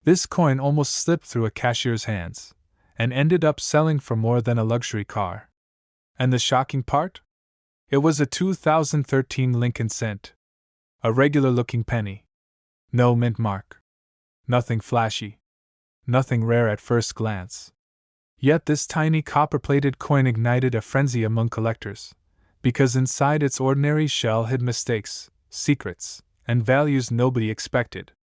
This coin almost slipped through a cashier's hands, and ended up selling for more than a luxury car. And the shocking part? It was a 2013 Lincoln cent. A regular-looking penny. No mint mark. Nothing flashy. Nothing rare at first glance. Yet this tiny copper-plated coin ignited a frenzy among collectors, because inside its ordinary shell hid mistakes, secrets, and values nobody expected.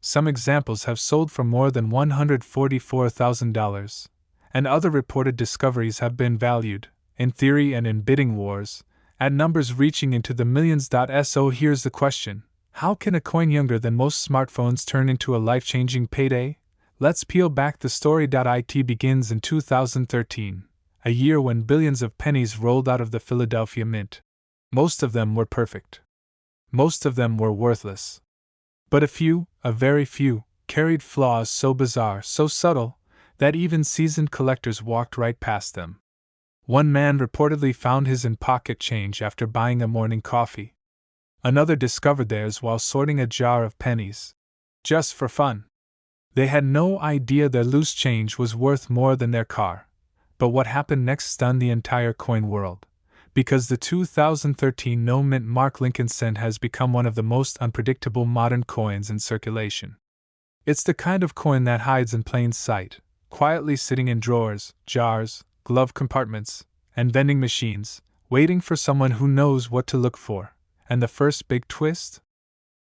Some examples have sold for more than $144,000, and other reported discoveries have been valued, in theory and in bidding wars, at numbers reaching into the millions. So here's the question: how can a coin younger than most smartphones turn into a life-changing payday? Let's peel back the story. It begins in 2013, a year when billions of pennies rolled out of the Philadelphia Mint. Most of them were perfect. Most of them were worthless. But a few, a very few, carried flaws so bizarre, so subtle, that even seasoned collectors walked right past them. One man reportedly found his in pocket change after buying a morning coffee. Another discovered theirs while sorting a jar of pennies. Just for fun. They had no idea their loose change was worth more than their car. But what happened next stunned the entire coin world, because the 2013 no mint mark Lincoln cent has become one of the most unpredictable modern coins in circulation. It's the kind of coin that hides in plain sight, quietly sitting in drawers, jars, glove compartments, and vending machines, waiting for someone who knows what to look for. And the first big twist?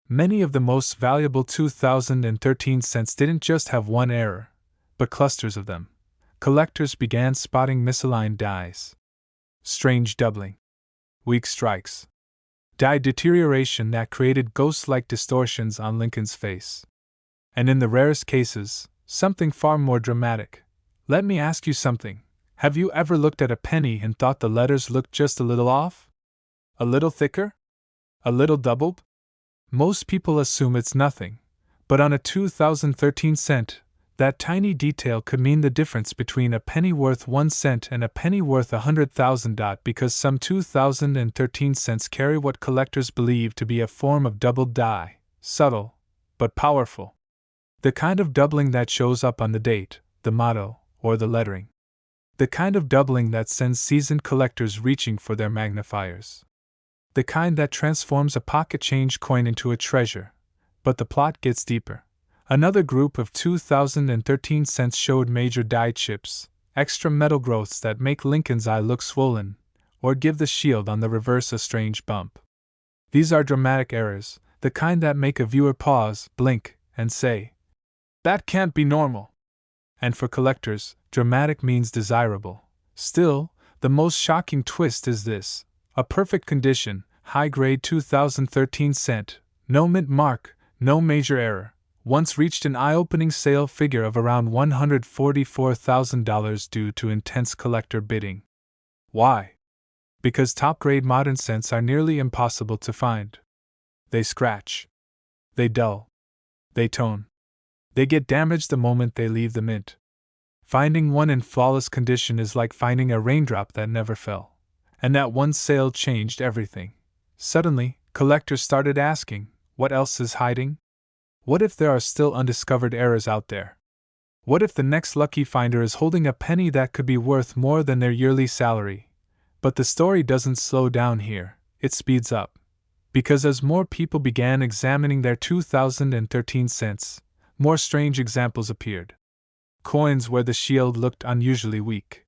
Many of the most valuable 2013 cents didn't just have one error, but clusters of them. Collectors began spotting misaligned dies. Strange doubling. Weak strikes. Die deterioration that created ghost-like distortions on Lincoln's face. And in the rarest cases, something far more dramatic. Let me ask you something. Have you ever looked at a penny and thought the letters looked just a little off? A little thicker? A little doubled? Most people assume it's nothing, but on a 2013 cent, that tiny detail could mean the difference between a penny worth 1 cent and a penny worth 100,000. Because some 2013 cents carry what collectors believe to be a form of doubled die, subtle, but powerful. The kind of doubling that shows up on the date, the motto, or the lettering. The kind of doubling that sends seasoned collectors reaching for their magnifiers. The kind that transforms a pocket change coin into a treasure. But the plot gets deeper. Another group of 2013 cents showed major die chips, extra metal growths that make Lincoln's eye look swollen, or give the shield on the reverse a strange bump. These are dramatic errors, the kind that make a viewer pause, blink, and say, "That can't be normal." And for collectors, dramatic means desirable. Still, the most shocking twist is this: a perfect condition, high-grade 2013 cent, no mint mark, no major error, once reached an eye-opening sale figure of around $144,000 due to intense collector bidding. Why? Because top-grade modern cents are nearly impossible to find. They scratch. They dull. They tone. They get damaged the moment they leave the mint. Finding one in flawless condition is like finding a raindrop that never fell. And that one sale changed everything. Suddenly, collectors started asking, what else is hiding? What if there are still undiscovered errors out there? What if the next lucky finder is holding a penny that could be worth more than their yearly salary? But the story doesn't slow down here, it speeds up. Because as more people began examining their 2013 cents, more strange examples appeared. Coins where the shield looked unusually weak.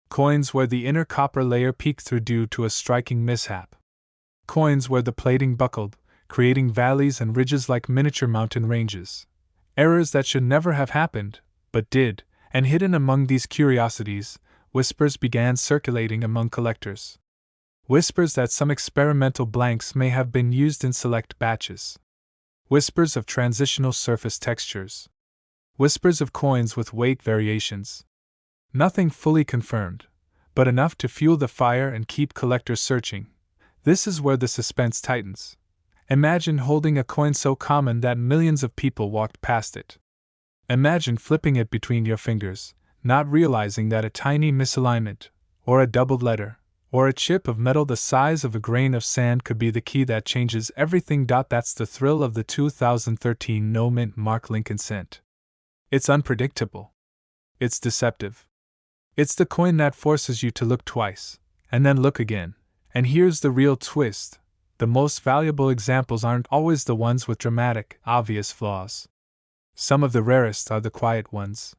Coins where the inner copper layer peeked through due to a striking mishap. Coins where the plating buckled, creating valleys and ridges like miniature mountain ranges. Errors that should never have happened, but did, and hidden among these curiosities, whispers began circulating among collectors. Whispers that some experimental blanks may have been used in select batches. Whispers of transitional surface textures. Whispers of coins with weight variations. Nothing fully confirmed, but enough to fuel the fire and keep collectors searching. This is where the suspense tightens. Imagine holding a coin so common that millions of people walked past it. Imagine flipping it between your fingers, not realizing that a tiny misalignment, or a doubled letter, or a chip of metal the size of a grain of sand could be the key that changes everything. That's the thrill of the 2013 no mint mark Lincoln cent. It's unpredictable. It's deceptive. It's the coin that forces you to look twice, and then look again. And here's the real twist: the most valuable examples aren't always the ones with dramatic, obvious flaws. Some of the rarest are the quiet ones.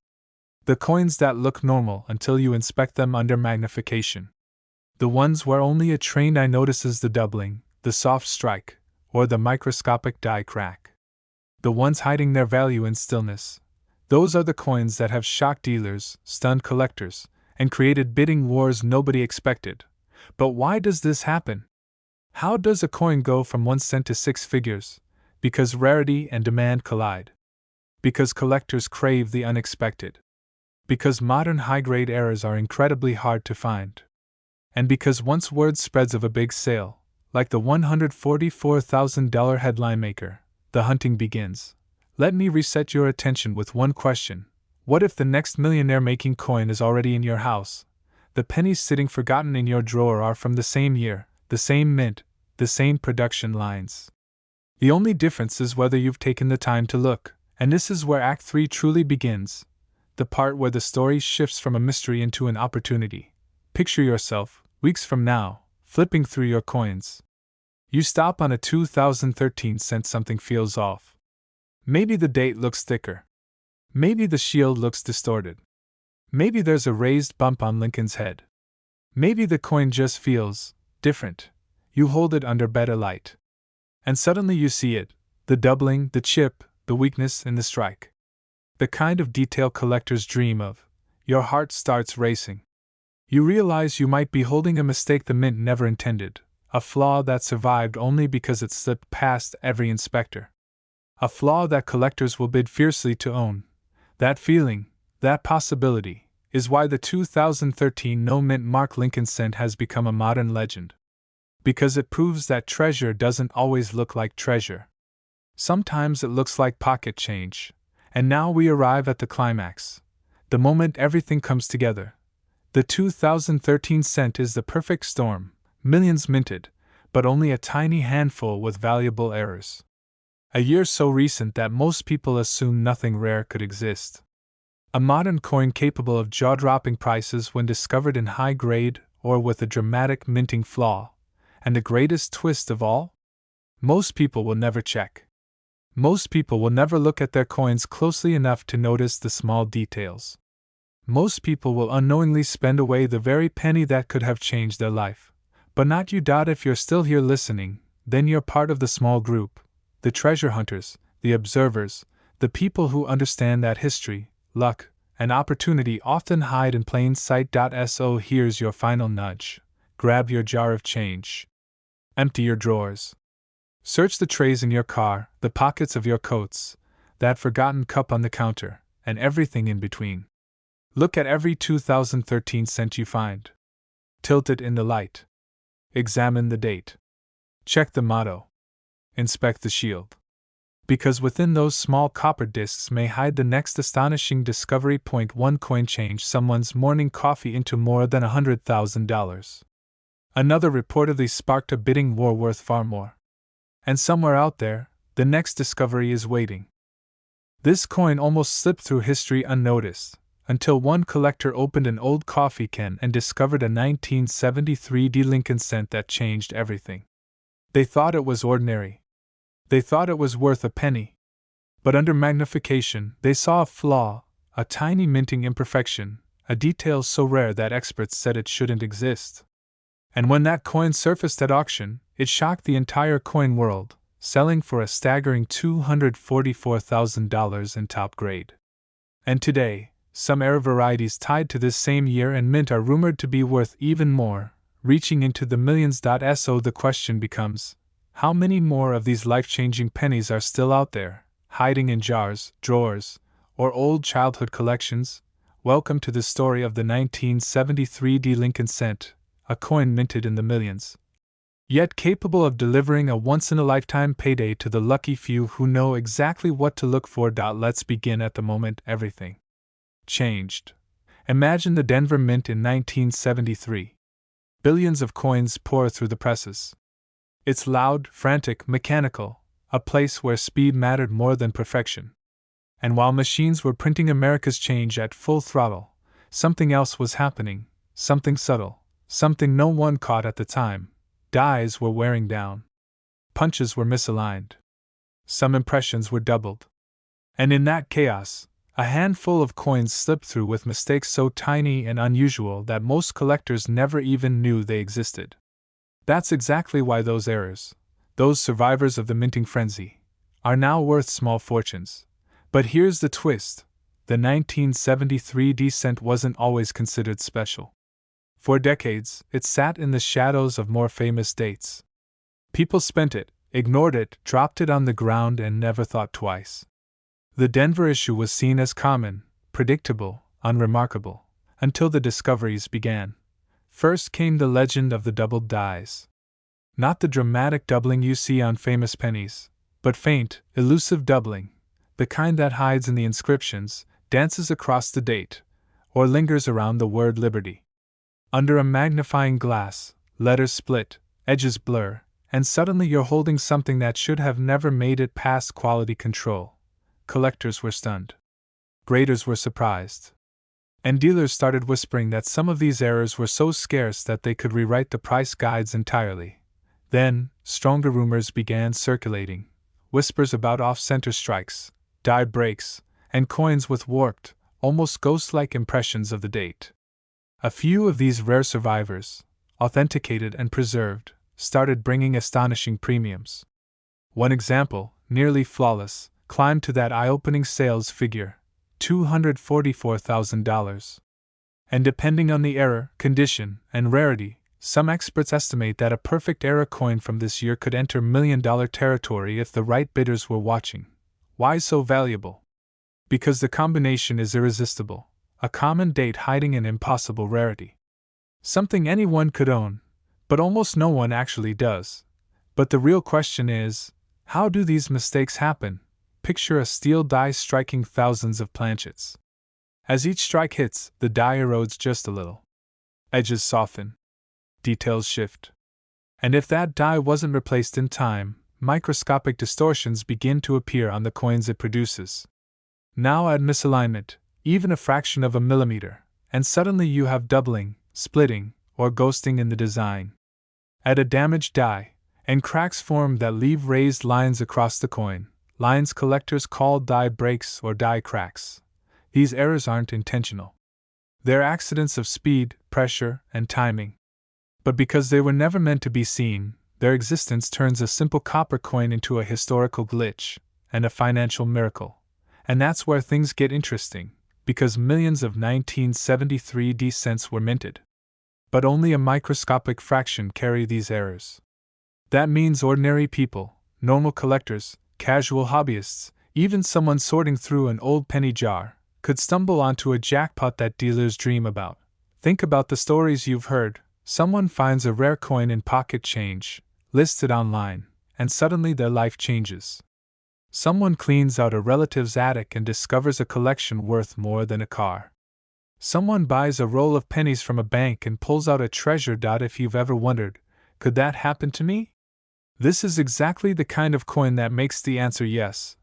The coins that look normal until you inspect them under magnification. The ones where only a trained eye notices the doubling, the soft strike, or the microscopic die crack. The ones hiding their value in stillness. Those are the coins that have shocked dealers, stunned collectors, and created bidding wars nobody expected. But why does this happen? How does a coin go from 1 cent to 6 figures? Because rarity and demand collide. Because collectors crave the unexpected. Because modern high-grade errors are incredibly hard to find. And because once word spreads of a big sale, like the $144,000 headline maker, the hunting begins. Let me reset your attention with one question. What if the next millionaire-making coin is already in your house? The pennies sitting forgotten in your drawer are from the same year, the same mint, the same production lines. The only difference is whether you've taken the time to look, and this is where Act 3 truly begins. The part where the story shifts from a mystery into an opportunity. Picture yourself, weeks from now, flipping through your coins. You stop on a 2013 cent. Something feels off. Maybe the date looks thicker. Maybe the shield looks distorted. Maybe there's a raised bump on Lincoln's head. Maybe the coin just feels different. You hold it under better light. And suddenly you see it, the doubling, the chip, the weakness in the strike. The kind of detail collectors dream of. Your heart starts racing. You realize you might be holding a mistake the mint never intended, a flaw that survived only because it slipped past every inspector. A flaw that collectors will bid fiercely to own. That feeling, that possibility, is why the 2013 no-mint Mark Lincoln cent has become a modern legend. Because it proves that treasure doesn't always look like treasure. Sometimes it looks like pocket change. And now we arrive at the climax. The moment everything comes together. The 2013 cent is the perfect storm, millions minted, but only a tiny handful with valuable errors. A year so recent that most people assume nothing rare could exist. A modern coin capable of jaw-dropping prices when discovered in high grade or with a dramatic minting flaw. And the greatest twist of all? Most people will never check. Most people will never look at their coins closely enough to notice the small details. Most people will unknowingly spend away the very penny that could have changed their life. But not you. If you're still here listening, then you're part of the small group, the treasure hunters, the observers, the people who understand that history, luck, and opportunity often hide in plain sight. So here's your final nudge. Grab your jar of change. Empty your drawers. Search the trays in your car, the pockets of your coats, that forgotten cup on the counter, and everything in between. Look at every 2013 cent you find. Tilt it in the light. Examine the date. Check the motto. Inspect the shield. Because within those small copper discs may hide the next astonishing discovery. One coin changed someone's morning coffee into more than $100,000. Another reportedly sparked a bidding war worth far more. And somewhere out there, the next discovery is waiting. This coin almost slipped through history unnoticed, until one collector opened an old coffee can and discovered a 1973 Lincoln cent that changed everything. They thought it was ordinary. They thought it was worth a penny. But under magnification, they saw a flaw, a tiny minting imperfection, a detail so rare that experts said it shouldn't exist. And when that coin surfaced at auction, it shocked the entire coin world, selling for a staggering $244,000 in top grade. And today, some rare varieties tied to this same year and mint are rumored to be worth even more, reaching into the millions. So the question becomes, how many more of these life-changing pennies are still out there, hiding in jars, drawers, or old childhood collections? Welcome to the story of the 1973 Lincoln cent, a coin minted in the millions, yet capable of delivering a once-in-a-lifetime payday to the lucky few who know exactly what to look for. Let's begin at the moment everything changed. Imagine the Denver Mint in 1973. Billions of coins pour through the presses. It's loud, frantic, mechanical, a place where speed mattered more than perfection. And while machines were printing America's change at full throttle, something else was happening, something subtle, something no one caught at the time. Dies were wearing down. Punches were misaligned. Some impressions were doubled. And in that chaos, a handful of coins slipped through with mistakes so tiny and unusual that most collectors never even knew they existed. That's exactly why those errors, those survivors of the minting frenzy, are now worth small fortunes. But here's the twist: the 1973 cent wasn't always considered special. For decades, it sat in the shadows of more famous dates. People spent it, ignored it, dropped it on the ground, and never thought twice. The Denver issue was seen as common, predictable, unremarkable, until the discoveries began. First came the legend of the doubled dies. Not the dramatic doubling you see on famous pennies, but faint, elusive doubling, the kind that hides in the inscriptions, dances across the date, or lingers around the word liberty. Under a magnifying glass, letters split, edges blur, and suddenly you're holding something that should have never made it past quality control. Collectors were stunned. Graders were surprised. And dealers started whispering that some of these errors were so scarce that they could rewrite the price guides entirely. Then, stronger rumors began circulating. Whispers about off-center strikes, die breaks, and coins with warped, almost ghost-like impressions of the date. A few of these rare survivors, authenticated and preserved, started bringing astonishing premiums. One example, nearly flawless, climbed to that eye-opening sales figure, $244,000. And depending on the error, condition, and rarity, some experts estimate that a perfect error coin from this year could enter million-dollar territory if the right bidders were watching. Why so valuable? Because the combination is irresistible, a common date hiding an impossible rarity. Something anyone could own, but almost no one actually does. But the real question is, how do these mistakes happen? Picture a steel die striking thousands of planchets. As each strike hits, the die erodes just a little. Edges soften. Details shift. And if that die wasn't replaced in time, microscopic distortions begin to appear on the coins it produces. Now add misalignment, even a fraction of a millimeter, and suddenly you have doubling, splitting, or ghosting in the design. Add a damaged die, and cracks form that leave raised lines across the coin. Lines collectors call die breaks or die cracks. These errors aren't intentional. They're accidents of speed, pressure, and timing. But because they were never meant to be seen, their existence turns a simple copper coin into a historical glitch and a financial miracle. And that's where things get interesting, because millions of 1973 cents were minted. But only a microscopic fraction carry these errors. That means ordinary people, normal collectors, casual hobbyists, even someone sorting through an old penny jar, could stumble onto a jackpot that dealers dream about. Think about the stories you've heard. Someone finds a rare coin in pocket change, listed online, and suddenly their life changes. Someone cleans out a relative's attic and discovers a collection worth more than a car. Someone buys a roll of pennies from a bank and pulls out a treasure. If you've ever wondered, could that happen to me? This is exactly the kind of coin that makes the answer yes.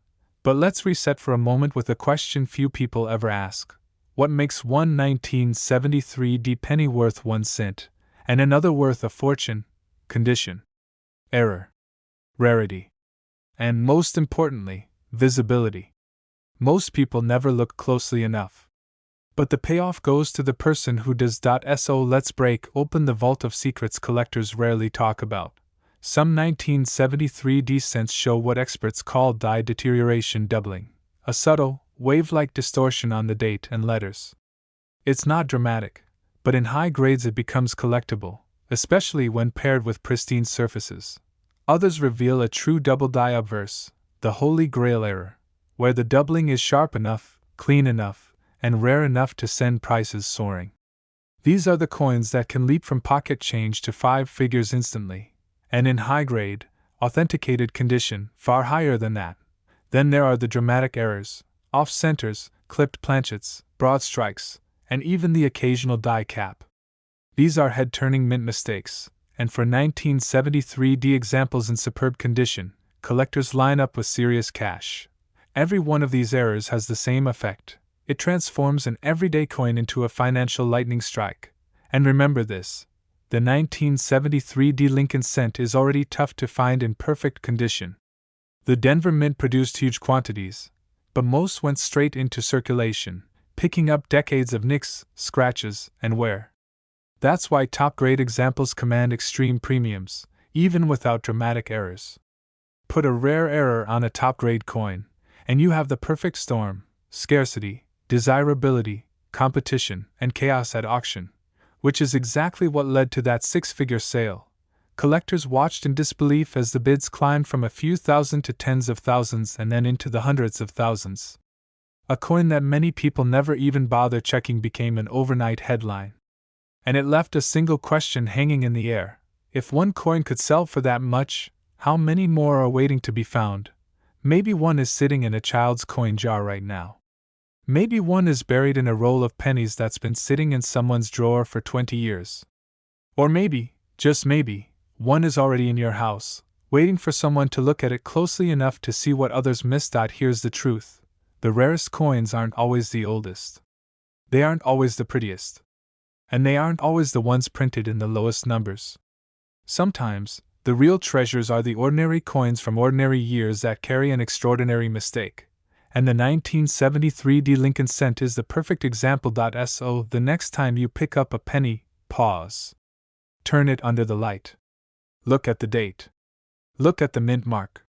But let's reset for a moment with a question few people ever ask. What makes one 1973 penny worth 1 cent, and another worth a fortune? Condition, error, rarity, and most importantly, visibility. Most people never look closely enough. But the payoff goes to the person who does. So let's break open the vault of secrets collectors rarely talk about. Some 1973 cents show what experts call die deterioration doubling, a subtle, wave-like distortion on the date and letters. It's not dramatic, but in high grades it becomes collectible, especially when paired with pristine surfaces. Others reveal a true double die obverse, the holy grail error, where the doubling is sharp enough, clean enough, and rare enough to send prices soaring. These are the coins that can leap from pocket change to 5 figures instantly. And in high-grade, authenticated condition, far higher than that. Then there are the dramatic errors, off-centers, clipped planchets, broad strikes, and even the occasional die cap. These are head-turning mint mistakes, and for 1973 examples in superb condition, collectors line up with serious cash. Every one of these errors has the same effect. It transforms an everyday coin into a financial lightning strike. And remember this: the 1973 D Lincoln cent is already tough to find in perfect condition. The Denver Mint produced huge quantities, but most went straight into circulation, picking up decades of nicks, scratches, and wear. That's why top-grade examples command extreme premiums, even without dramatic errors. Put a rare error on a top-grade coin, and you have the perfect storm: scarcity, desirability, competition, and chaos at auction, which is exactly what led to that six-figure sale. Collectors watched in disbelief as the bids climbed from a few thousand to tens of thousands and then into the hundreds of thousands. A coin that many people never even bother checking became an overnight headline. And it left a single question hanging in the air: if one coin could sell for that much, how many more are waiting to be found? Maybe one is sitting in a child's coin jar right now. Maybe one is buried in a roll of pennies that's been sitting in someone's drawer for 20 years. Or maybe, just maybe, one is already in your house, waiting for someone to look at it closely enough to see what others missed. Here's the truth: the rarest coins aren't always the oldest. They aren't always the prettiest. And they aren't always the ones printed in the lowest numbers. Sometimes, the real treasures are the ordinary coins from ordinary years that carry an extraordinary mistake. And the 1973 D Lincoln cent is the perfect example. So the next time you pick up a penny, pause. Turn it under the light. Look at the date. Look at the mint mark.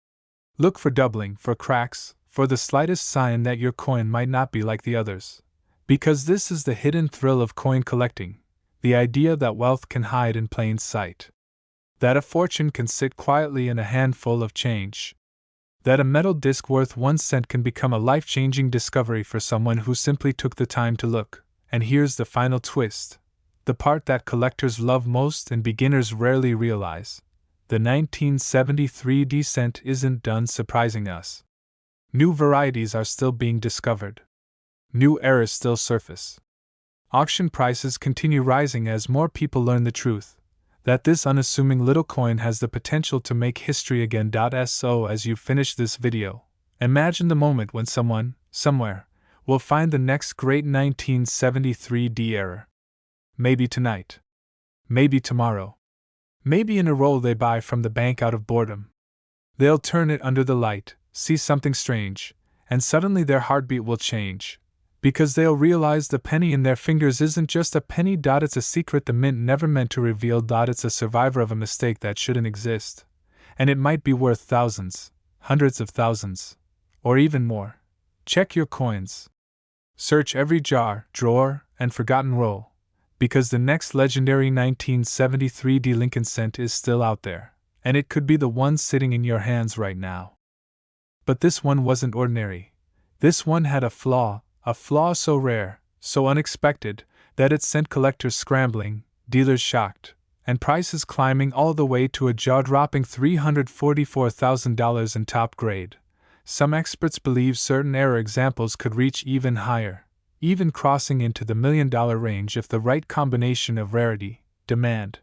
Look for doubling, for cracks, for the slightest sign that your coin might not be like the others. Because this is the hidden thrill of coin collecting: the idea that wealth can hide in plain sight. That a fortune can sit quietly in a handful of change. That a metal disc worth 1 cent can become a life-changing discovery for someone who simply took the time to look. And here's the final twist: the part that collectors love most and beginners rarely realize. The 1973 D cent isn't done surprising us. New varieties are still being discovered. New errors still surface. Auction prices continue rising as more people learn the truth: that this unassuming little coin has the potential to make history again. So as you finish this video, imagine the moment when someone, somewhere, will find the next great 1973 D error. Maybe tonight. Maybe tomorrow. Maybe in a roll they buy from the bank out of boredom. They'll turn it under the light, see something strange, and suddenly their heartbeat will change. Because they'll realize the penny in their fingers isn't just a penny. It's a secret the mint never meant to reveal. It's a survivor of a mistake that shouldn't exist. And it might be worth thousands, hundreds of thousands, or even more. Check your coins. Search every jar, drawer, and forgotten roll. Because the next legendary 1973 D Lincoln cent is still out there. And it could be the one sitting in your hands right now. But this one wasn't ordinary. This one had a flaw so rare, so unexpected, that it sent collectors scrambling, dealers shocked, and prices climbing all the way to a jaw-dropping $344,000 in top grade. Some experts believe certain error examples could reach even higher, even crossing into the $1 million range if the right combination of rarity, demand,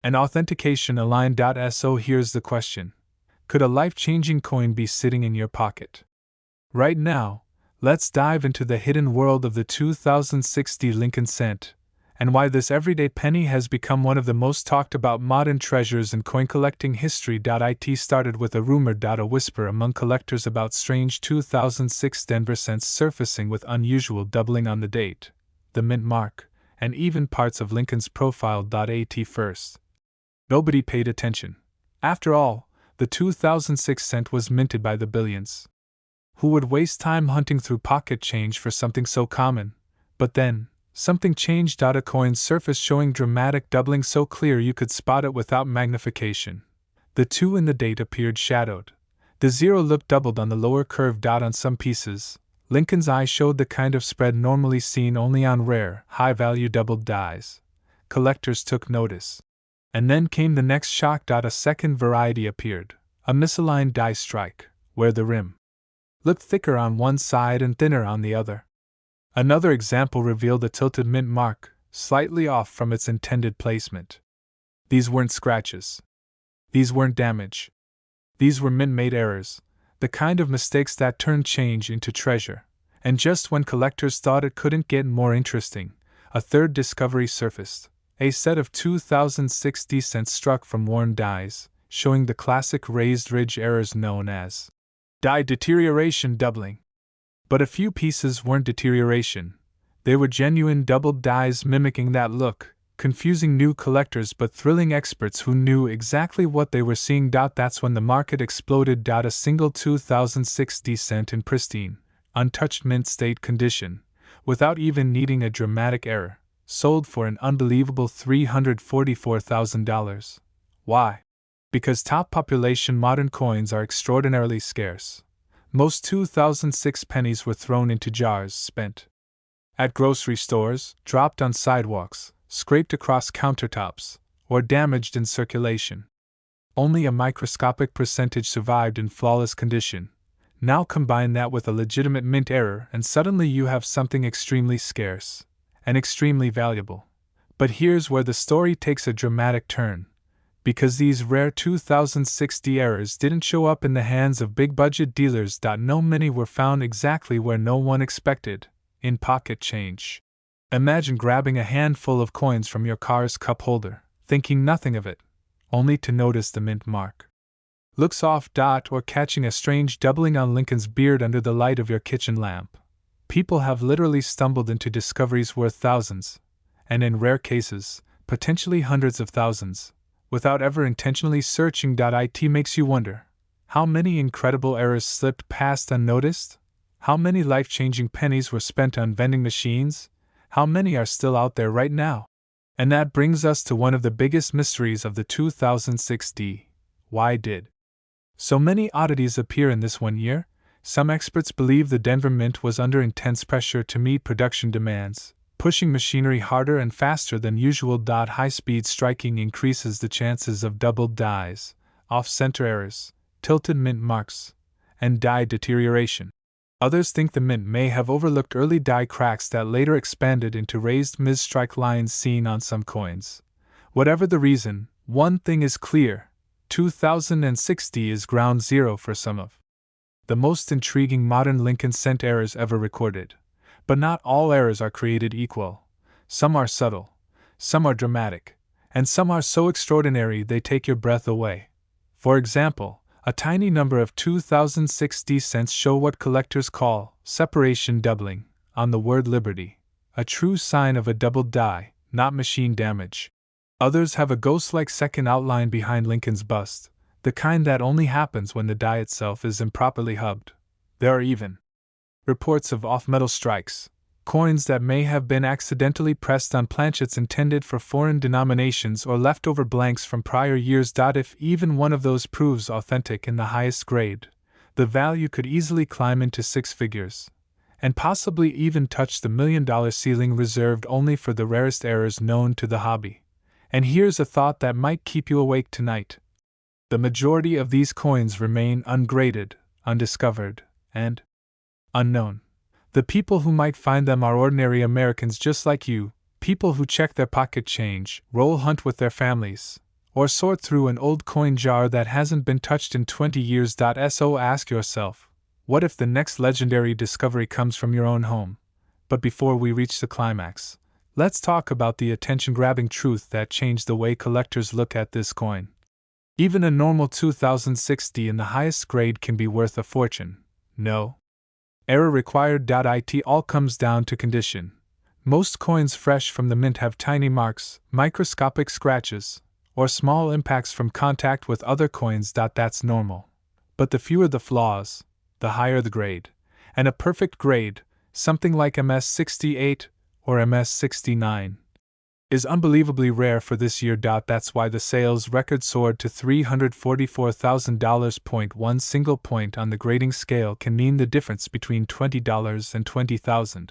and authentication aligned. So here's the question: could a life-changing coin be sitting in your pocket right now? Let's dive into the hidden world of the 2006 D Lincoln cent, and why this everyday penny has become one of the most talked about modern treasures in coin collecting history. It started with a rumor, a whisper among collectors about strange 2006 Denver cents surfacing with unusual doubling on the date, the mint mark, and even parts of Lincoln's profile. At first, nobody paid attention. After all, the 2006 cent was minted by the billions. Who would waste time hunting through pocket change for something so common? But then, something changed. A coin surfaced showing dramatic doubling so clear you could spot it without magnification. The 2 in the date appeared shadowed. The 0 looked doubled on the lower curve. On some pieces, Lincoln's eye showed the kind of spread normally seen only on rare, high-value doubled dies. Collectors took notice. And then came the next shock. A second variety appeared, a misaligned die strike, where the rim looked thicker on one side and thinner on the other. Another example revealed a tilted mint mark, slightly off from its intended placement. These weren't scratches. These weren't damage. These were mint-made errors. The kind of mistakes that turn change into treasure. And just when collectors thought it couldn't get more interesting, a third discovery surfaced. A set of 2060 cents struck from worn dies, showing the classic raised ridge errors known as die deterioration doubling. But a few pieces weren't deterioration. They were genuine doubled dies mimicking that look, confusing new collectors but thrilling experts who knew exactly what they were seeing. That's when the market exploded. A single 2060 cent in pristine, untouched mint state condition, without even needing a dramatic error, sold for an unbelievable $344,000. Why? Because top population modern coins are extraordinarily scarce. Most 2006 pennies were thrown into jars, spent at grocery stores, dropped on sidewalks, scraped across countertops, or damaged in circulation. Only a microscopic percentage survived in flawless condition. Now combine that with a legitimate mint error and suddenly you have something extremely scarce and extremely valuable. But here's where the story takes a dramatic turn. Because these rare 2060 errors didn't show up in the hands of big-budget dealers. No, many were found exactly where no one expected, in pocket change. Imagine grabbing a handful of coins from your car's cup holder, thinking nothing of it, only to notice the mint mark. Looks off. Or catching a strange doubling on Lincoln's beard under the light of your kitchen lamp. People have literally stumbled into discoveries worth thousands, and in rare cases, potentially hundreds of thousands, without ever intentionally searching. It makes you wonder, how many incredible errors slipped past unnoticed? How many life-changing pennies were spent on vending machines? How many are still out there right now? And that brings us to one of the biggest mysteries of the 2060. Why did so many oddities appear in this one year? Some experts believe the Denver Mint was under intense pressure to meet production demands, pushing machinery harder and faster than usual. High-speed striking increases the chances of doubled dies, off-center errors, tilted mint marks, and die deterioration. Others think the mint may have overlooked early die cracks that later expanded into raised mid-strike lines seen on some coins. Whatever the reason, one thing is clear: 2060 is ground zero for some of the most intriguing modern Lincoln cent errors ever recorded. But not all errors are created equal. Some are subtle, some are dramatic, and some are so extraordinary they take your breath away. For example, a tiny number of 2060 cents show what collectors call separation doubling on the word liberty, a true sign of a doubled die, not machine damage. Others have a ghost-like second outline behind Lincoln's bust, the kind that only happens when the die itself is improperly hubbed. There are even reports of off-metal strikes, coins that may have been accidentally pressed on planchets intended for foreign denominations or leftover blanks from prior years. If even one of those proves authentic in the highest grade, the value could easily climb into six figures, and possibly even touch the $1 million ceiling reserved only for the rarest errors known to the hobby. And here's a thought that might keep you awake tonight. The majority of these coins remain ungraded, undiscovered, and unknown. The people who might find them are ordinary Americans just like you, people who check their pocket change, roll hunt with their families, or sort through an old coin jar that hasn't been touched in 20 years. So ask yourself, what if the next legendary discovery comes from your own home? But before we reach the climax, let's talk about the attention-grabbing truth that changed the way collectors look at this coin. Even a normal 2060 in the highest grade can be worth a fortune. No error required. It all comes down to condition. Most coins fresh from the mint have tiny marks, microscopic scratches, or small impacts from contact with other coins. That's normal. But the fewer the flaws, the higher the grade. And a perfect grade, something like MS68 or MS69, is unbelievably rare for this year. That's why the sales record soared to $344,000. One single point on the grading scale can mean the difference between $20 and $20,000.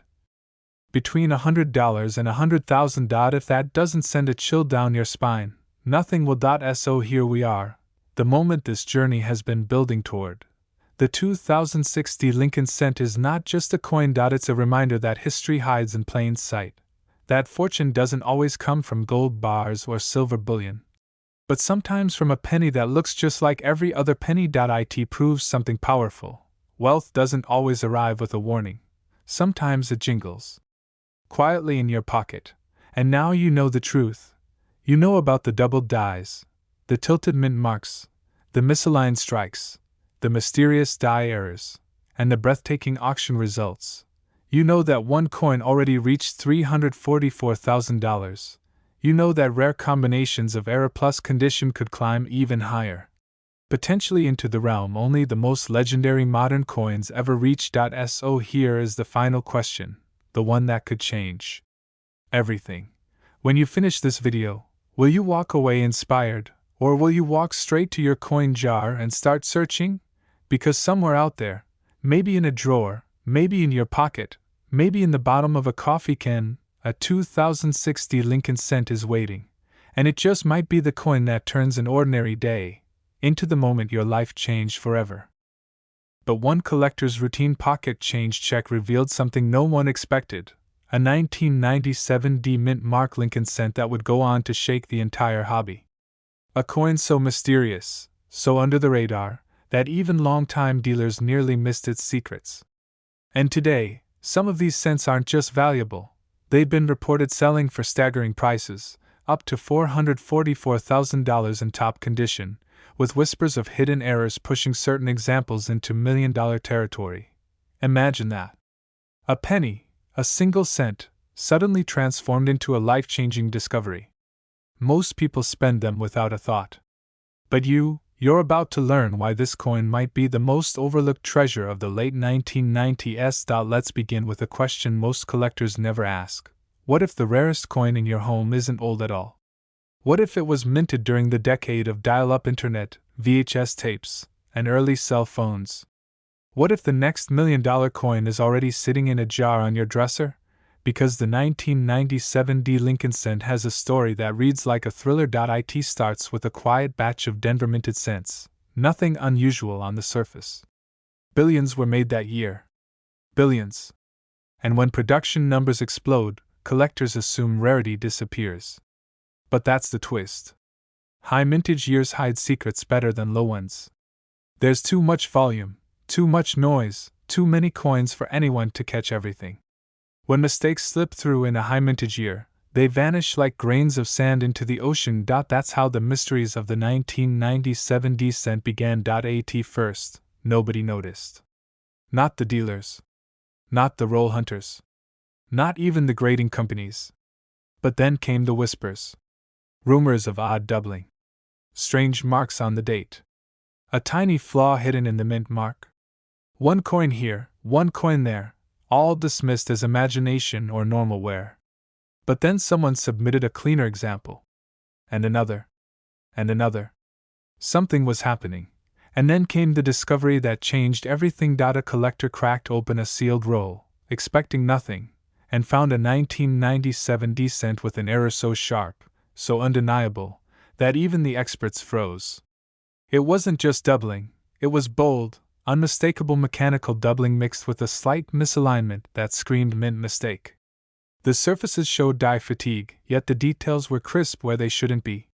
Between $100 and $100,000. If that doesn't send a chill down your spine, nothing will. So here we are, the moment this journey has been building toward. The 2060 Lincoln cent is not just a coin. It's a reminder that history hides in plain sight. That fortune doesn't always come from gold bars or silver bullion. But sometimes from a penny that looks just like every other penny. It proves something powerful. Wealth doesn't always arrive with a warning. Sometimes it jingles quietly in your pocket. And now you know the truth. You know about the doubled dies, the tilted mint marks, the misaligned strikes, the mysterious die errors, and the breathtaking auction results. You know that one coin already reached $344,000. You know that rare combinations of error plus condition could climb even higher, potentially into the realm only the most legendary modern coins ever reached. So here is the final question, the one that could change everything. When you finish this video, will you walk away inspired, or will you walk straight to your coin jar and start searching? Because somewhere out there, maybe in a drawer, maybe in your pocket, maybe in the bottom of a coffee can, a 2060 Lincoln cent is waiting, and it just might be the coin that turns an ordinary day into the moment your life changed forever. But one collector's routine pocket change check revealed something no one expected, a 1997 D mint mark Lincoln cent that would go on to shake the entire hobby. A coin so mysterious, so under the radar, that even longtime dealers nearly missed its secrets. And today, some of these cents aren't just valuable, they've been reported selling for staggering prices, up to $444,000 in top condition, with whispers of hidden errors pushing certain examples into million-dollar territory. Imagine that. A penny, a single cent, suddenly transformed into a life-changing discovery. Most people spend them without a thought. But you're about to learn why this coin might be the most overlooked treasure of the late 1990s. Let's begin with a question most collectors never ask. What if the rarest coin in your home isn't old at all? What if it was minted during the decade of dial-up internet, VHS tapes, and early cell phones? What if the next $1,000,000 coin is already sitting in a jar on your dresser? Because the 1997 D Lincoln cent has a story that reads like a thriller. It starts with a quiet batch of Denver minted cents, nothing unusual on the surface. Billions were made that year. Billions. And when production numbers explode, collectors assume rarity disappears. But that's the twist. High mintage years hide secrets better than low ones. There's too much volume, too much noise, too many coins for anyone to catch everything. When mistakes slip through in a high mintage year, they vanish like grains of sand into the ocean. That's how the mysteries of the 1997 D cent began. At first, nobody noticed. Not the dealers. Not the roll hunters. Not even the grading companies. But then came the whispers. Rumors of odd doubling. Strange marks on the date. A tiny flaw hidden in the mint mark. One coin here, one coin there, all dismissed as imagination or normal wear. But then someone submitted a cleaner example. And another. And another. Something was happening. And then came the discovery that changed everything. A collector cracked open a sealed roll, expecting nothing, and found a 1997 D cent with an error so sharp, so undeniable, that even the experts froze. It wasn't just doubling, it was bold, unmistakable mechanical doubling mixed with a slight misalignment that screamed mint mistake. The surfaces showed die fatigue, yet the details were crisp where they shouldn't be.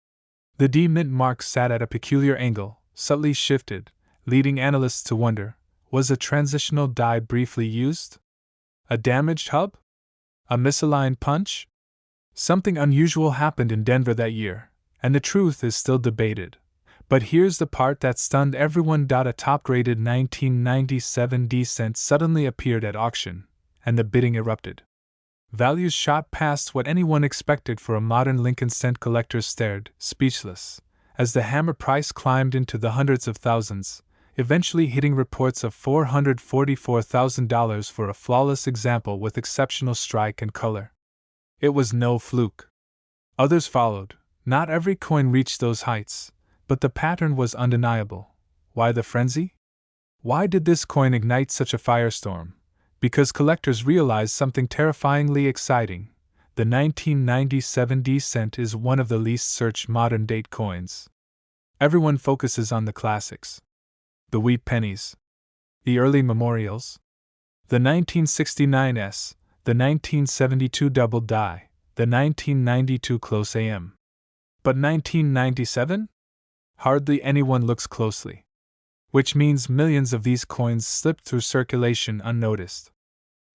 The D mint mark sat at a peculiar angle, subtly shifted, leading analysts to wonder, was a transitional die briefly used? A damaged hub? A misaligned punch? Something unusual happened in Denver that year, and the truth is still debated. But here's the part that stunned everyone. A top-graded 1997 D cent suddenly appeared at auction, and the bidding erupted. Values shot past what anyone expected for a modern Lincoln cent. Collectors stared, speechless, as the hammer price climbed into the hundreds of thousands, eventually hitting reports of $444,000 for a flawless example with exceptional strike and color. It was no fluke. Others followed. Not every coin reached those heights, but the pattern was undeniable. Why the frenzy? Why did this coin ignite such a firestorm? Because collectors realized something terrifyingly exciting. The 1997 D cent is one of the least searched modern-date coins. Everyone focuses on the classics. The wheat pennies. The early memorials. The 1969s, the 1972 double die, the 1992 close AM. But 1997? Hardly anyone looks closely. Which means millions of these coins slipped through circulation unnoticed.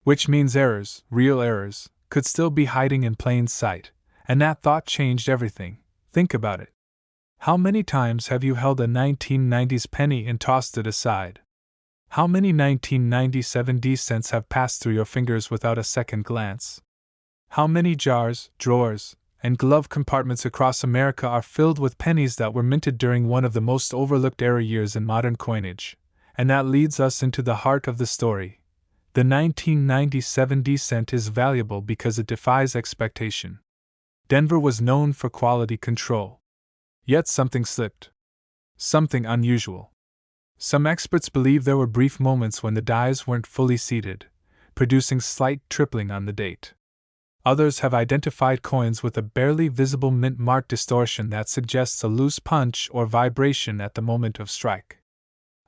Which means errors, real errors, could still be hiding in plain sight, and that thought changed everything. Think about it. How many times have you held a 1990s penny and tossed it aside? How many 1997 cents have passed through your fingers without a second glance? How many jars, drawers, and glove compartments across America are filled with pennies that were minted during one of the most overlooked era years in modern coinage? And that leads us into the heart of the story. The 1997 cent is valuable because it defies expectation. Denver was known for quality control. Yet something slipped. Something unusual. Some experts believe there were brief moments when the dies weren't fully seated, producing slight tripling on the date. Others have identified coins with a barely visible mint mark distortion that suggests a loose punch or vibration at the moment of strike.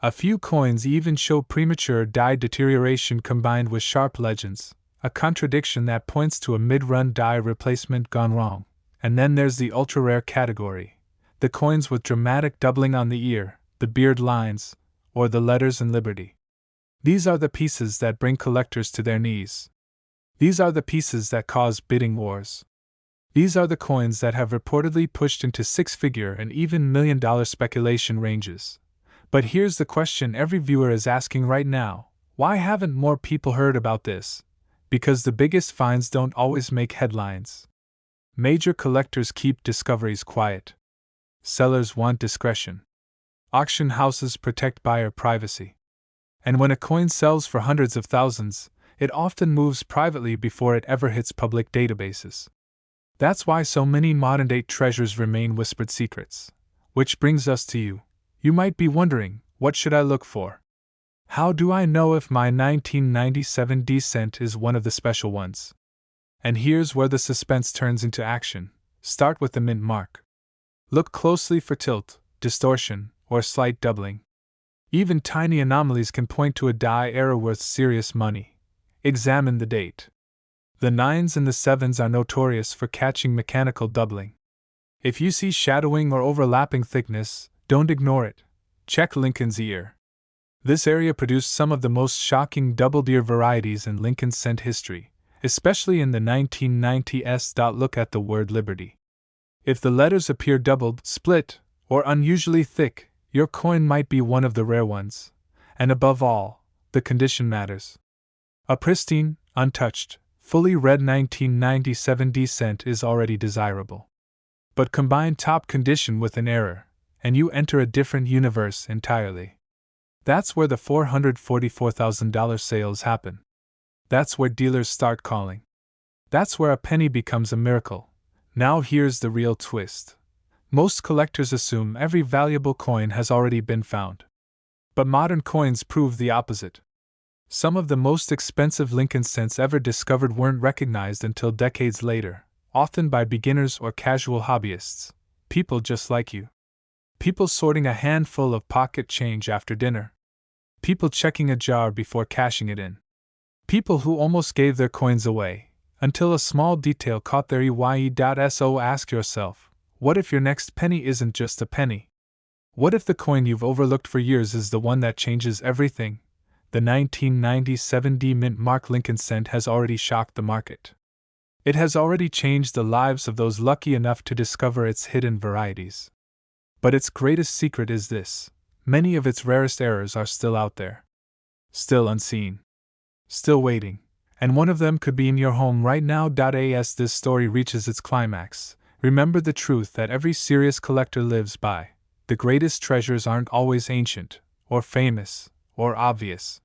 A few coins even show premature die deterioration combined with sharp legends, a contradiction that points to a mid-run die replacement gone wrong. And then there's the ultra-rare category. The coins with dramatic doubling on the ear, the beard lines, or the letters in Liberty. These are the pieces that bring collectors to their knees. These are the pieces that cause bidding wars. These are the coins that have reportedly pushed into six-figure and even million-dollar speculation ranges. But here's the question every viewer is asking right now: why haven't more people heard about this? Because the biggest finds don't always make headlines. Major collectors keep discoveries quiet. Sellers want discretion. Auction houses protect buyer privacy. And when a coin sells for hundreds of thousands, it often moves privately before it ever hits public databases. That's why so many modern-day treasures remain whispered secrets. Which brings us to you. You might be wondering, what should I look for? How do I know if my 1997 cent is one of the special ones? And here's where the suspense turns into action. Start with the mint mark. Look closely for tilt, distortion, or slight doubling. Even tiny anomalies can point to a die error worth serious money. Examine the date. The 9s and the 7s are notorious for catching mechanical doubling. If you see shadowing or overlapping thickness, don't ignore it. Check Lincoln's ear. This area produced some of the most shocking doubled ear varieties in Lincoln cent history, especially in the 1990s. Look at the word Liberty. If the letters appear doubled, split, or unusually thick, your coin might be one of the rare ones. And above all, the condition matters. A pristine, untouched, fully red 1997 cent is already desirable. But combine top condition with an error, and you enter a different universe entirely. That's where the $444,000 sales happen. That's where dealers start calling. That's where a penny becomes a miracle. Now here's the real twist. Most collectors assume every valuable coin has already been found. But modern coins prove the opposite. Some of the most expensive Lincoln cents ever discovered weren't recognized until decades later, often by beginners or casual hobbyists. People just like you. People sorting a handful of pocket change after dinner. People checking a jar before cashing it in. People who almost gave their coins away, until a small detail caught their eye. So ask yourself, what if your next penny isn't just a penny? What if the coin you've overlooked for years is the one that changes everything? The 1997 mint mark Lincoln cent has already shocked the market. It has already changed the lives of those lucky enough to discover its hidden varieties. But its greatest secret is this: many of its rarest errors are still out there. Still unseen. Still waiting. And one of them could be in your home right now. As this story reaches its climax, remember the truth that every serious collector lives by. The greatest treasures aren't always ancient, or famous, or obvious.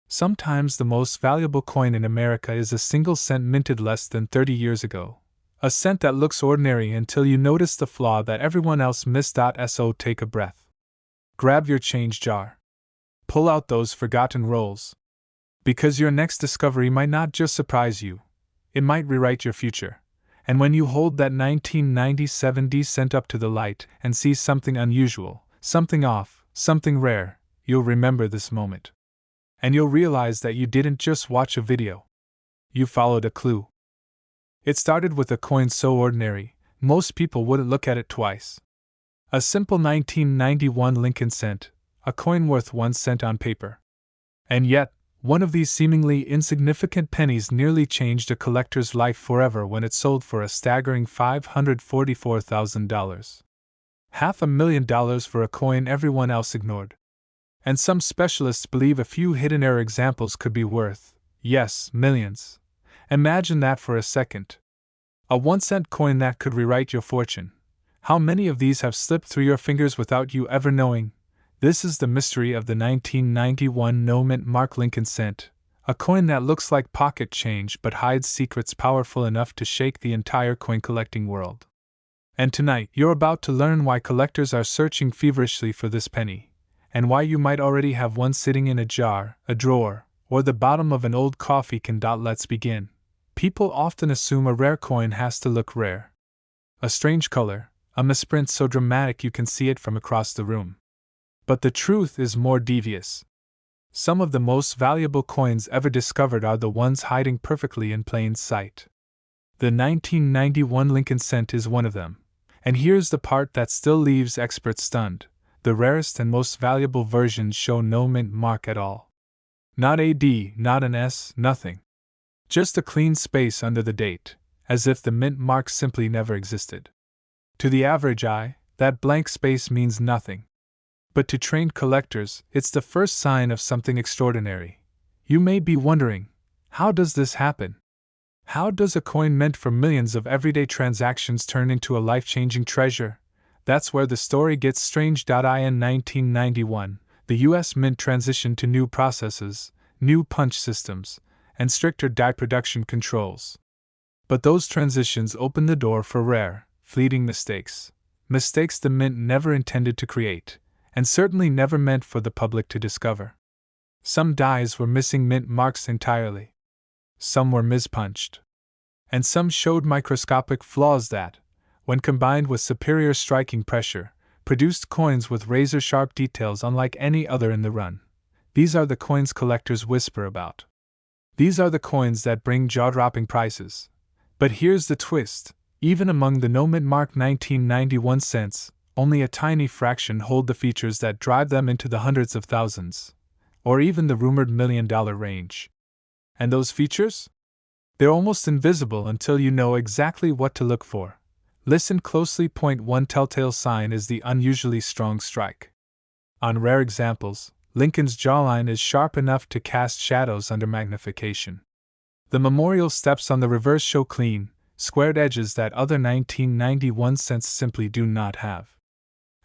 Sometimes the most valuable coin in America is a single cent minted less than 30 years ago. A cent that looks ordinary until you notice the flaw that everyone else missed. So take a breath. Grab your change jar. Pull out those forgotten rolls. Because your next discovery might not just surprise you, it might rewrite your future. And when you hold that 1997 cent up to the light and see something unusual, something off, something rare, you'll remember this moment. And you'll realize that you didn't just watch a video. You followed a clue. It started with a coin so ordinary, most people wouldn't look at it twice. A simple 1991 Lincoln cent, a coin worth 1 cent on paper. And yet, one of these seemingly insignificant pennies nearly changed a collector's life forever when it sold for a staggering $544,000. $500,000 for a coin everyone else ignored. And some specialists believe a few hidden error examples could be worth, yes, millions. Imagine that for a second. A 1-cent coin that could rewrite your fortune. How many of these have slipped through your fingers without you ever knowing? This is the mystery of the 1991 no-mint mark Lincoln cent, a coin that looks like pocket change but hides secrets powerful enough to shake the entire coin-collecting world. And tonight, you're about to learn why collectors are searching feverishly for this penny, and why you might already have one sitting in a jar, a drawer, or the bottom of an old coffee can. Let's begin. People often assume a rare coin has to look rare. A strange color, a misprint so dramatic you can see it from across the room. But the truth is more devious. Some of the most valuable coins ever discovered are the ones hiding perfectly in plain sight. The 1991 Lincoln cent is one of them. And here's the part that still leaves experts stunned. The rarest and most valuable versions show no mint mark at all. Not a D, not an S, nothing. Just a clean space under the date, as if the mint mark simply never existed. To the average eye, that blank space means nothing. But to trained collectors, it's the first sign of something extraordinary. You may be wondering, how does this happen? How does a coin meant for millions of everyday transactions turn into a life-changing treasure? That's where the story gets strange. In 1991, the U.S. Mint transitioned to new processes, new punch systems, and stricter die production controls. But those transitions opened the door for rare, fleeting mistakes. Mistakes the Mint never intended to create, and certainly never meant for the public to discover. Some dies were missing mint marks entirely. Some were mispunched. And some showed microscopic flaws that, when combined with superior striking pressure, produced coins with razor-sharp details unlike any other in the run. These are the coins collectors whisper about. These are the coins that bring jaw-dropping prices. But here's the twist. Even among the no-mint mark 1991 cents, only a tiny fraction hold the features that drive them into the hundreds of thousands, or even the rumored $1 million range. And those features? They're almost invisible until you know exactly what to look for. Listen closely. Point 1 telltale sign is the unusually strong strike. On rare examples, Lincoln's jawline is sharp enough to cast shadows under magnification. The memorial steps on the reverse show clean, squared edges that other 1991 cents simply do not have.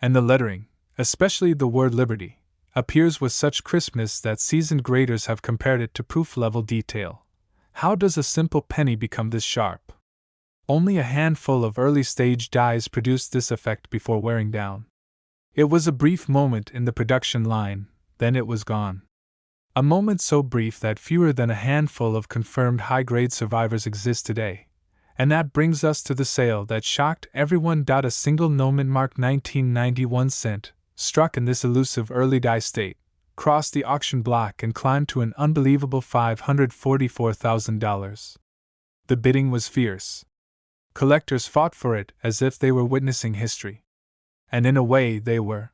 And the lettering, especially the word Liberty, appears with such crispness that seasoned graders have compared it to proof-level detail. How does a simple penny become this sharp? Only a handful of early-stage dies produced this effect before wearing down. It was a brief moment in the production line, then it was gone. A moment so brief that fewer than a handful of confirmed high-grade survivors exist today. And that brings us to the sale that shocked everyone. A single no-mint mark 1991 cent, struck in this elusive early die state, crossed the auction block and climbed to an unbelievable $544,000. The bidding was fierce. Collectors fought for it as if they were witnessing history. And in a way, they were.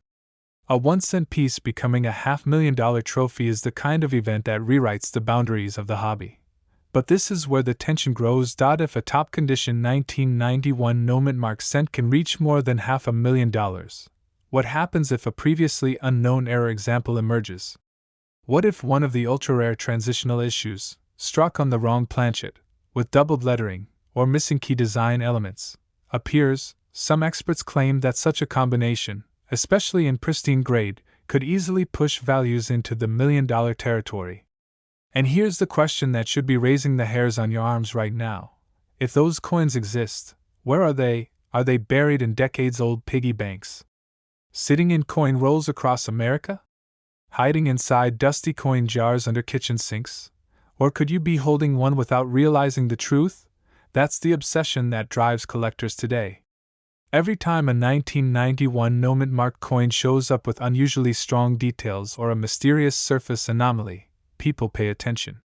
A 1-cent piece becoming a $500,000 trophy is the kind of event that rewrites the boundaries of the hobby. But this is where the tension grows. If a top-condition 1991 no-mint mark cent can reach more than $500,000, what happens if a previously unknown error example emerges? What if one of the ultra-rare transitional issues, struck on the wrong planchet, with doubled lettering, or missing key design elements, appears? Some experts claim that such a combination, especially in pristine grade, could easily push values into the $1 million territory. And here's the question that should be raising the hairs on your arms right now. If those coins exist, where are they? Are they buried in decades-old piggy banks? Sitting in coin rolls across America? Hiding inside dusty coin jars under kitchen sinks? Or could you be holding one without realizing the truth? That's the obsession that drives collectors today. Every time a 1991 no-mint mark coin shows up with unusually strong details or a mysterious surface anomaly, people pay attention.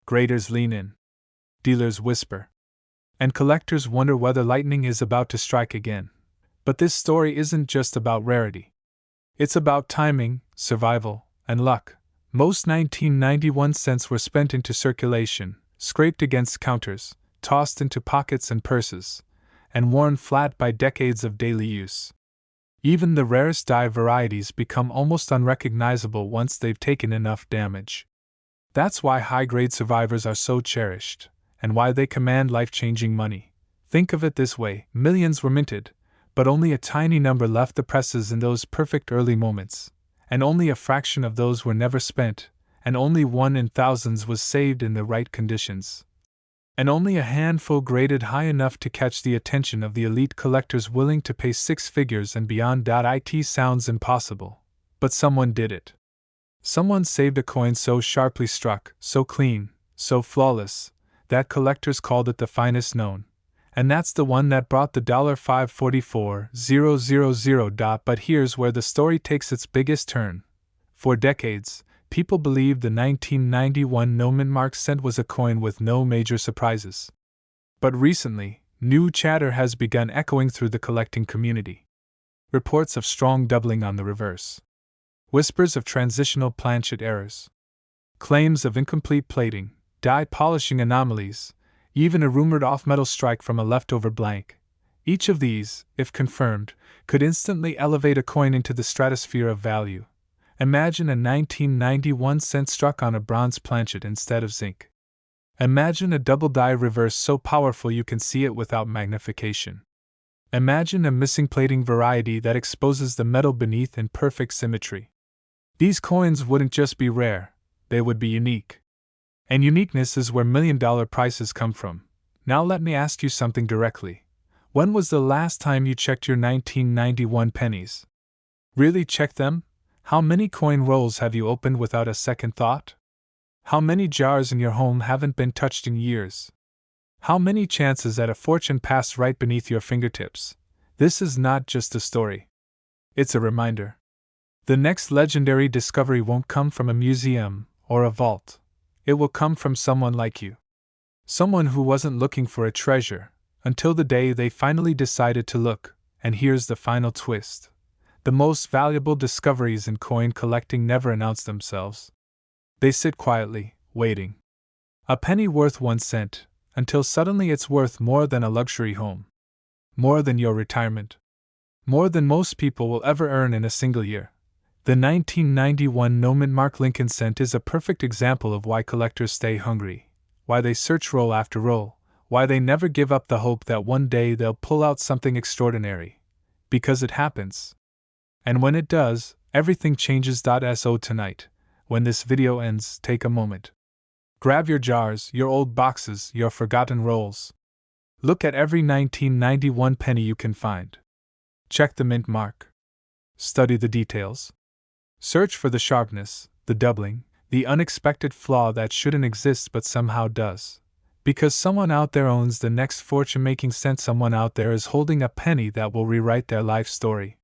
Graders lean in. Dealers whisper. And collectors wonder whether lightning is about to strike again. But this story isn't just about rarity. It's about timing, survival, and luck. Most 1991 cents were spent into circulation, scraped against counters, tossed into pockets and purses, and worn flat by decades of daily use. Even the rarest die varieties become almost unrecognizable once they've taken enough damage. That's why high-grade survivors are so cherished, and why they command life-changing money. Think of it this way: millions were minted, but only a tiny number left the presses in those perfect early moments, and only a fraction of those were never spent, and only 1 in thousands was saved in the right conditions. And only a handful graded high enough to catch the attention of the elite collectors willing to pay 6 figures and beyond. It sounds impossible, but someone did it. Someone saved a coin so sharply struck, so clean, so flawless, that collectors called it the finest known. And that's the one that brought the $544,000. But here's where the story takes its biggest turn. For decades, people believed the 1991 no-mint mark cent was a coin with no major surprises. But recently, new chatter has begun echoing through the collecting community. Reports of strong doubling on the reverse. Whispers of transitional planchet errors. Claims of incomplete plating, die polishing anomalies, even a rumored off-metal strike from a leftover blank. Each of these, if confirmed, could instantly elevate a coin into the stratosphere of value. Imagine a 1991 cent struck on a bronze planchet instead of zinc. Imagine a double die reverse so powerful you can see it without magnification. Imagine a missing plating variety that exposes the metal beneath in perfect symmetry. These coins wouldn't just be rare, they would be unique. And uniqueness is where million-dollar prices come from. Now let me ask you something directly. When was the last time you checked your 1991 pennies? Really checked them? How many coin rolls have you opened without a second thought? How many jars in your home haven't been touched in years? How many chances at a fortune passed right beneath your fingertips? This is not just a story. It's a reminder. The next legendary discovery won't come from a museum or a vault. It will come from someone like you. Someone who wasn't looking for a treasure until the day they finally decided to look. And here's the final twist. The most valuable discoveries in coin collecting never announce themselves. They sit quietly, waiting. A penny worth 1 cent, until suddenly it's worth more than a luxury home. More than your retirement. More than most people will ever earn in a single year. The 1991 no-mint mark Lincoln cent is a perfect example of why collectors stay hungry, why they search roll after roll, why they never give up the hope that one day they'll pull out something extraordinary. Because it happens. And when it does, everything changes. So tonight, when this video ends, take a moment. Grab your jars, your old boxes, your forgotten rolls. Look at every 1991 penny you can find. Check the mint mark. Study the details. Search for the sharpness, the doubling, the unexpected flaw that shouldn't exist but somehow does. Because someone out there owns the next fortune-making cent. Someone out there is holding a penny that will rewrite their life story.